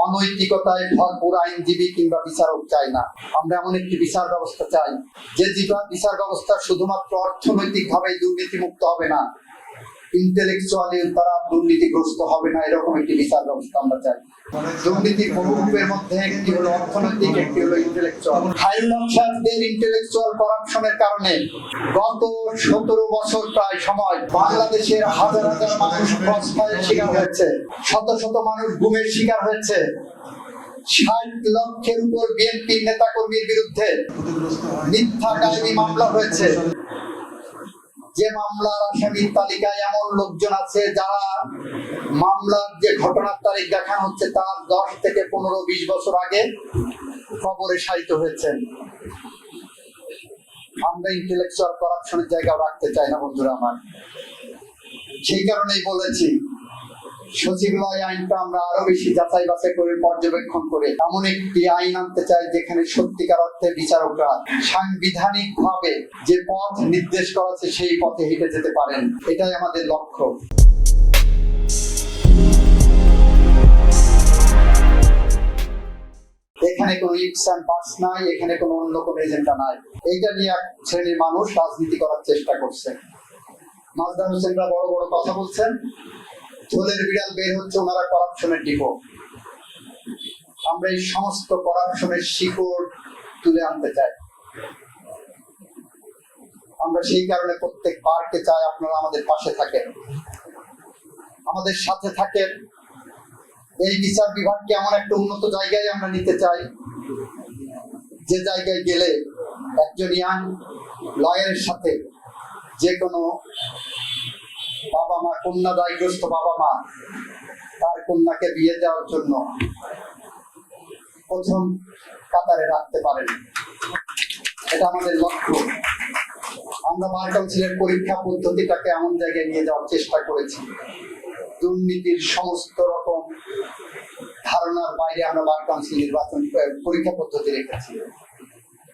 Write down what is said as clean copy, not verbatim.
অনৈতিকতায় ভরপুর আইনজীবী কিংবা বিচারক চাই না। আমরা এমন একটি বিচার ব্যবস্থা চাই যে বিচার ব্যবস্থা শুধুমাত্র অর্থনৈতিক ভাবে দুর্নীতিমুক্ত হবে না, ইন্টেলেকচুয়ালি তারা দুর্নীতিগ্রস্ত হবে না, এরকম একটি বিচার ব্যবস্থা আমরা চাই। দুর্নীতির বহু রূপের মধ্যে একটি হলো অর্থনৈতিক, একটি হলো ইন্টেলেকচুয়াল। খায়রুল হক সাহেবদের ইন্টেলেকচুয়াল করাপশনের কারণে গত 17 বছর প্রায় সময় বাংলাদেশের হাজার হাজার মানুষ ক্রসফায়ারের শিকার হয়েছে, শত শত মানুষ গুমের শিকার হয়েছে। 60 লক্ষের উপর বিএনপির নেতাকর্মীর বিরুদ্ধে মিথ্যা কাহিনী মামলা হয়েছে। যে মামলার আসামির তালিকায় এমন লোকজন আছে যারা মামলার যে ঘটনার তারিখ দেখানো হচ্ছে তার 10 থেকে 15-20 বছর আগে কবরে শায়িত হয়েছেন। আমরা ইন্টেলেকচুয়াল করাপশনের জায়গাও রাখতে চাই না বন্ধুরা আমার। সেই কারণেই বলেছি সচিবালয় আইনটা আমরা আরো বেশি যাচাই বাছাই করে পর্যবেক্ষণ করে এমন একটি আইন আনতে চাই যেখানে সত্যিকার অর্থে বিচারকরা সাংবিধানিক ভাবে যে পথ নির্দেশ করা আছে সেই পথে হেঁটে যেতে পারেন। এটাই আমাদের লক্ষ্য। এখানে কোনো ইটস অ্যান্ড বাটস নাই, এখানে কোনো অন্য কোনো এজেন্ডা নাই। এইটা নিয়ে এক শ্রেণীর মানুষ রাজনীতি করার চেষ্টা করছে। মাজদার হোসেনরা বড় বড় কথা বলছেন, ঝোলের বিড়াল বের হচ্ছে, ওনারা করাপশনের ডিপো। আমরা এই সমস্ত করাপশনের শিকড় তুলে আনতে চাই। আমরা সেই কারণে প্রত্যেক বারকে চাই আপনারা আমাদের পাশে থাকেন, আমাদের সাথে থাকেন। এই বিচার বিভাগকে এমন একটা উন্নত জায়গায় আমরা নিতে চাই যে জায়গায় গেলে একজন ইয়াং লয়ারের সাথে যে কোনো বাবা মা, কন্যা দায়গ্রস্ত বাবা মা তার কন্যাকে বিয়ে দেওয়ার জন্য প্রথম কাতারে রাখতে পারেন। এটা আমাদের লক্ষ্য। আমরা বার কাউন্সিলের পরীক্ষা পদ্ধতিটাকে এমন জায়গায় নিয়ে যাওয়ার চেষ্টা করেছি, দুর্নীতির সমস্ত রকম ধারণার বাইরে আমরা বার কাউন্সিল নির্বাচন পরীক্ষা পদ্ধতি রেখেছি।